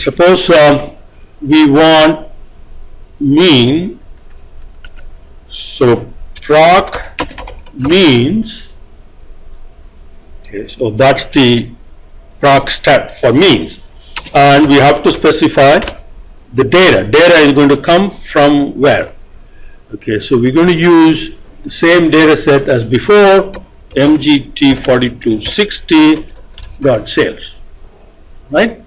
suppose we want mean, so proc means, okay, so that's the proc step for means, and we have to specify the data. Data is going to come from where? Okay, so we're going to use the same data set as before, SAS-6-02-t-test, right?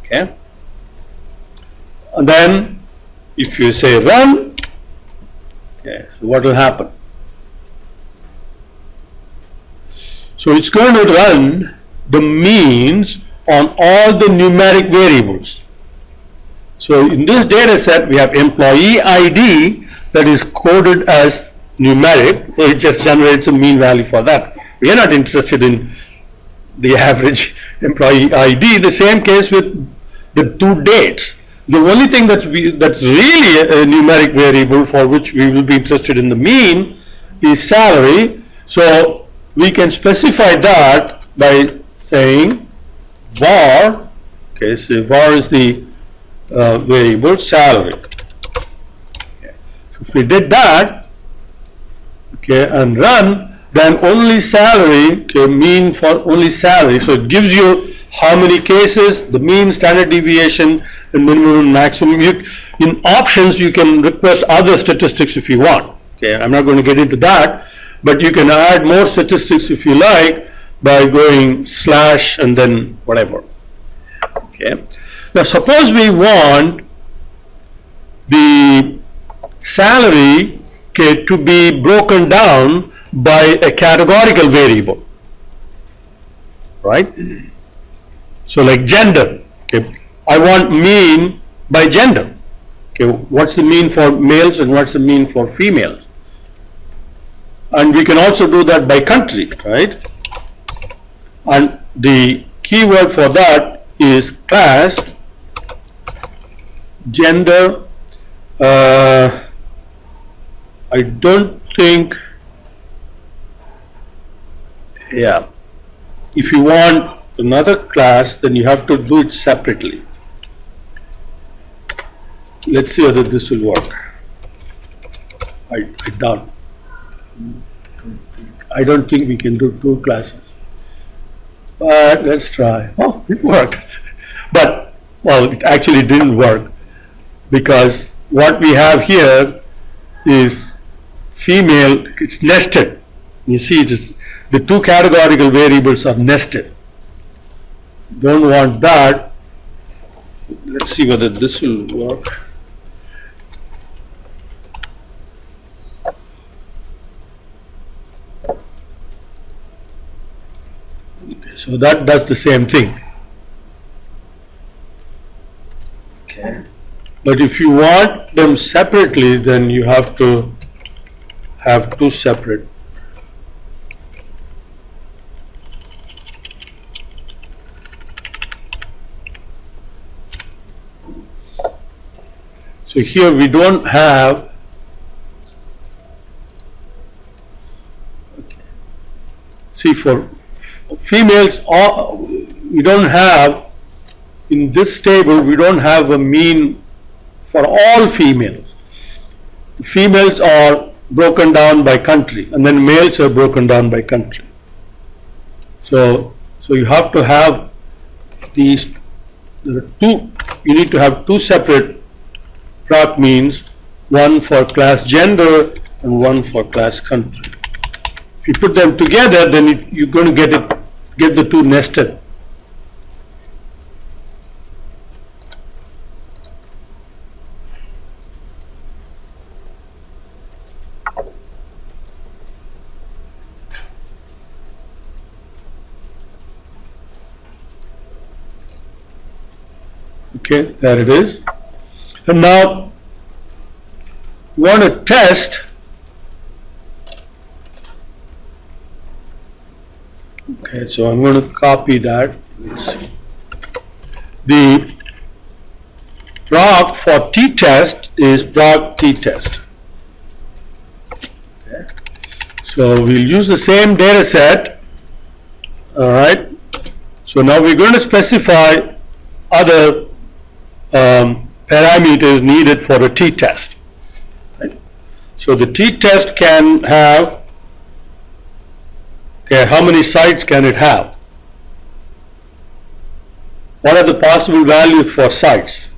Okay, and then if you say run, okay, so what will happen? So it's going to run the means on all the numeric variables. So in this data set, we have employee ID that is coded as numeric, so it just generates a mean value for that. We are not interested in the average employee ID. The same case with the two dates. The only thing that's really a numeric variable for which we will be interested in the mean is salary. So we can specify that by saying var, okay, so var is the variable salary. Okay. So if we did that, okay, and run, then only salary, okay, mean for only salary, so it gives you how many cases, the mean, standard deviation, and minimum and maximum. In options, you can request other statistics if you want. Okay, I'm not going to get into that, but you can add more statistics if you like by going slash and then whatever. Okay. Now suppose we want the salary, okay, to be broken down by a categorical variable, right? So like gender, okay, I want mean by gender. Okay, what's the mean for males and what's the mean for females? And we can also do that by country, right? And the keyword for that is class gender. I don't think, yeah, if you want another class, then you have to do it separately. Let's see whether this will work. I don't think we can do two classes, but let's try. Oh, it worked. But, well, it actually didn't work, because what we have here is female, it's nested. You see, it is, the two categorical variables are nested. Don't want that. Let's see whether this will work. Okay, so that does the same thing. Okay. But if you want them separately, then you have to have two separate. So here we don't have, okay. See, for females, we don't have, in this table, we don't have a mean for all females. Females are broken down by country, and then males are broken down by country. So you have to have these, there are two, you need to have two separate proc means, one for class gender and one for class country. If you put them together, then you're going to get the two nested. Okay, there it is. And now we want to test okay, so I'm going to copy that. The proc for t-test is proc t-test. Okay. So we'll use the same data set. Alright. So now we're going to specify other parameters needed for a t-test. Right? So the t-test can have, okay, how many sites can it have? What are the possible values for sites?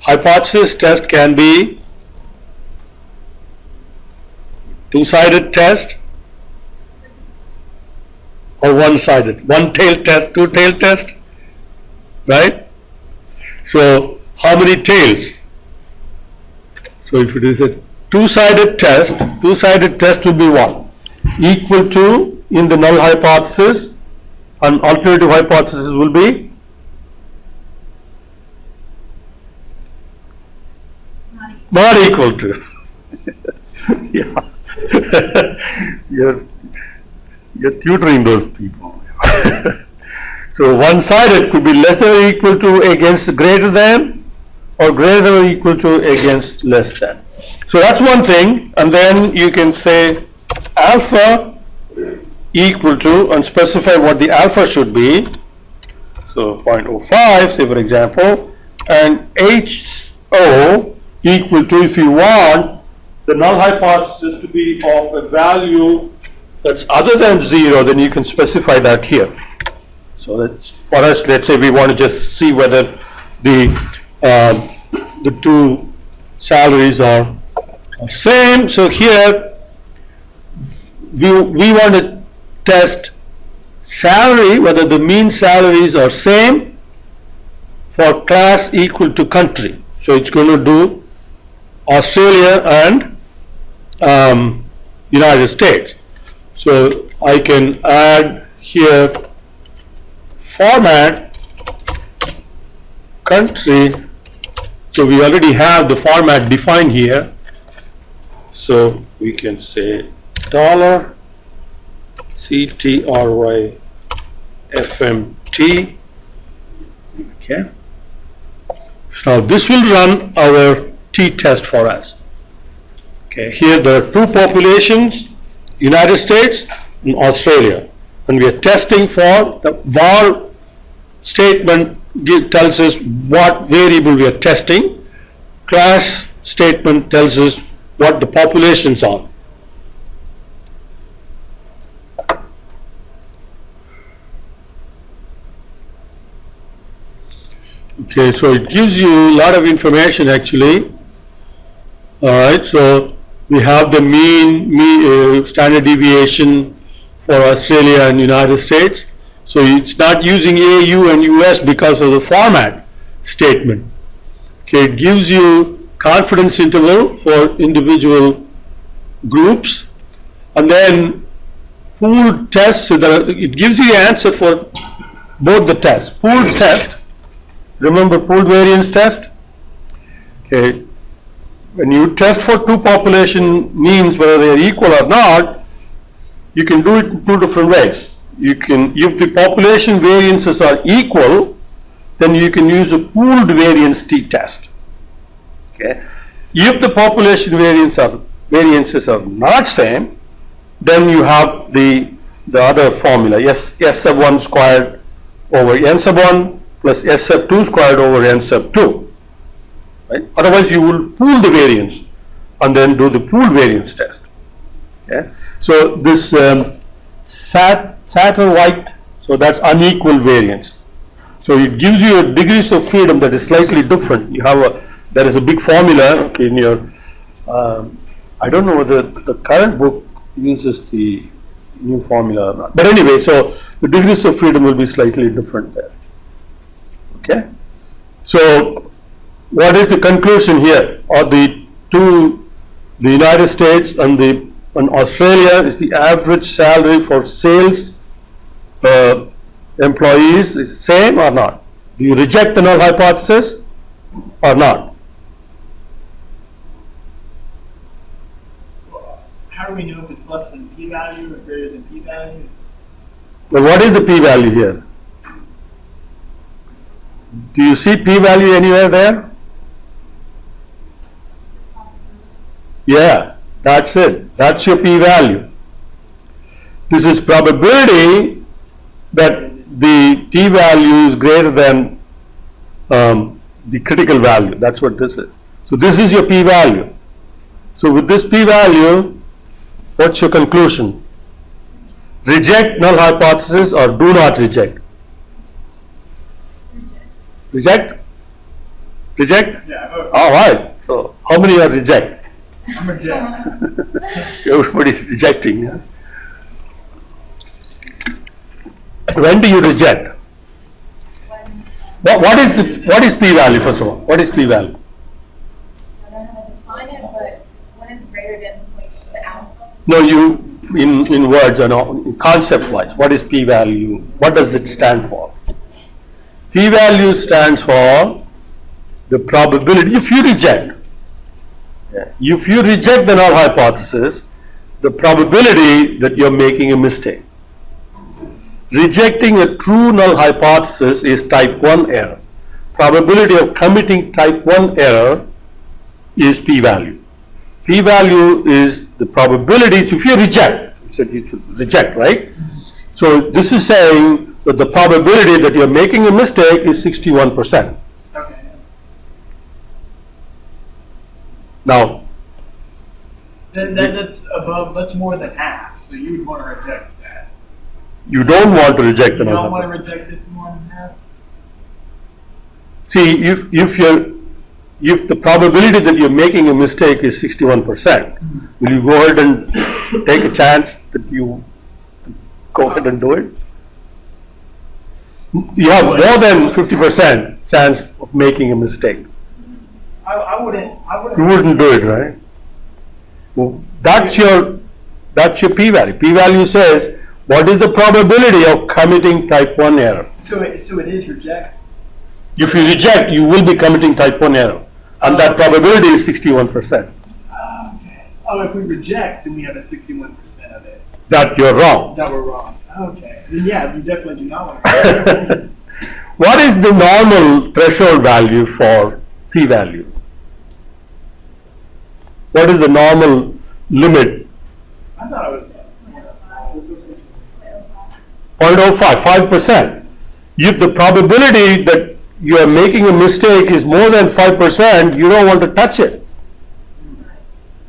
Hypothesis test can be two-sided test or one-sided, one-tailed test, two-tailed test, right? So how many tails? So if it is a two-sided test will be what? Equal to in the null hypothesis, and alternative hypothesis will be not equal to. Yeah. You're tutoring those people. So one-sided could be less than or equal to against greater than, or greater than or equal to against less than. So that's one thing, and then you can say alpha equal to, and specify what the alpha should be. So 0.05, say for example, and HO equal to, if you want the null hypothesis to be of a value that's other than 0, then you can specify that here. So that's, for us, let's say we want to just see whether the two salaries are same. So here we want to test salary, whether the mean salaries are same for class equal to country. So it's going to do Australia and United States. So I can add here format country. So we already have the format defined here. So we can say dollar CTRY FMT. Okay. Now this will run our t-test for us. Okay. Here there are two populations, United States and Australia, and we are testing for the var statement tells us what variable we are testing. Class statement tells us what the populations are. Okay, so it gives you a lot of information actually. All right, so we have the mean standard deviation for Australia and United States. So it's not using AU and US because of the format statement. Okay, it gives you confidence interval for individual groups, and then pooled tests. So it gives you the answer for both the tests. Pooled test. Remember pooled variance test? Okay. When you test for two population means, whether they are equal or not, you can do it in two different ways. You can, if the population variances are equal, then you can use a pooled variance t-test. Okay. If the population variances are not same, then you have the other formula, S sub 1 squared over n sub 1 plus S sub 2 squared over n sub 2. Right? Otherwise you will pool the variance and then do the pooled variance test. Okay? So this Satterwhite, so that's unequal variance. So it gives you a degrees of freedom that is slightly different. You have there is a big formula in your, I don't know whether the current book uses the new formula or not. But anyway, so the degrees of freedom will be slightly different there. Okay? So what is the conclusion here? Or the United States and Australia is the average salary for sales employees is same or not? Do you reject the null hypothesis or not? How do we know if it's less than p-value or greater than p-value? Well, what is the p-value here? Do you see p-value anywhere there? Yeah, that's it. That's your p-value. This is probability that the t-value is greater than the critical value. That's what this is. So this is your p-value. So with this p-value, what's your conclusion? Reject null hypothesis or do not reject? Reject? Reject? Yeah, I vote. All right. So how many are reject? I'm reject. Everybody's rejecting. Yeah? When do you reject? What is p-value, first of all? What is p-value? I don't know how to define it, but one is greater than like the alpha. No, you, in words, concept-wise, what is p-value? What does it stand for? P-value stands for the probability, if you reject the null hypothesis, the probability that you're making a mistake. Rejecting a true null hypothesis is type 1 error. Probability of committing type 1 error is p-value. P-value is the probabilities if you reject. So you should reject, right? So this is saying that the probability that you're making a mistake is 61%. Okay. Now, That's above, that's more than half, so you would want to reject that. you don't want to reject the You null don't want to hypothesis. reject it more than half? See, if the probability that you're making a mistake is 61%, will you go ahead and take a chance that you go ahead and do it? You have more than 50% chance of making a mistake. I wouldn't. You wouldn't do it, right? Well, that's your p-value. P-value says what is the probability of committing type 1 error. So it is reject? If you reject, you will be committing type 1 error, and that probability is 61%. Okay. Oh, if we reject, then we have a 61% of it. That you're wrong. That we're wrong. Okay. Then yeah, we definitely do not want to. What is the normal threshold value for p-value? What is the normal limit? I thought it was. 0.05, 5%. If the probability that you are making a mistake is more than 5%, you don't want to touch it.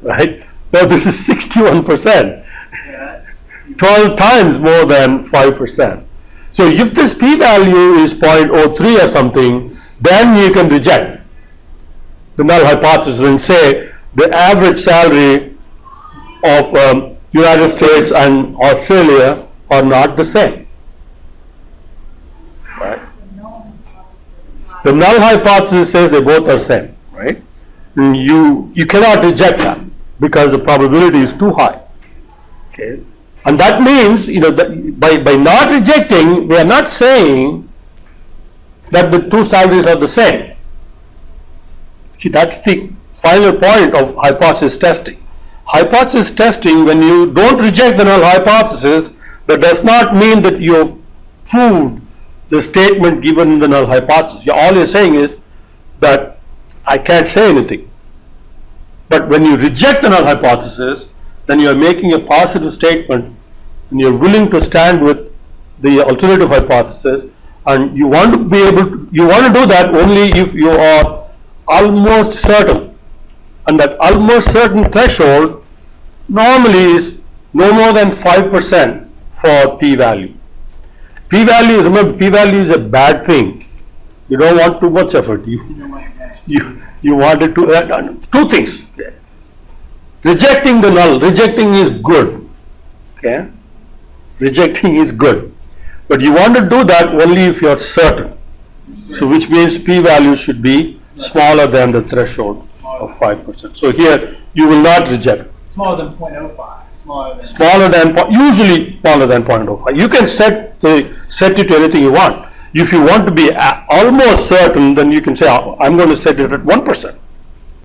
Right? Now this is 61%. Yeah, that's. 12 times more than 5%. So if this p-value is 0.03 or something, then you can reject the null hypothesis and say the average salary of United States and Australia are not the same. Right? The null hypothesis says they both are same, right? And you cannot reject that because the probability is too high. Okay, and that means that by not rejecting, we are not saying that the two salaries are the same. See, that's the final point of hypothesis testing. Hypothesis testing, when you don't reject the null hypothesis, that does not mean that you proved the statement given in the null hypothesis. All you're saying is that I can't say anything. But when you reject the null hypothesis, then you are making a positive statement and you're willing to stand with the alternative hypothesis, and you want to do that only if you are almost certain. And that almost certain threshold normally is no more than 5% for p-value. P-value, remember, p-value is a bad thing. You don't want too much effort. You wanted to two things. Okay. Rejecting the null, rejecting is good. Okay, rejecting is good, but you want to do that only if you are certain. So, which means p-value should be smaller than the threshold of 5%. So here you will not reject. Smaller than 0.05. Usually smaller than 0.05. You can set it to anything you want. If you want to be almost certain, then you can say, I'm going to set it at 1%.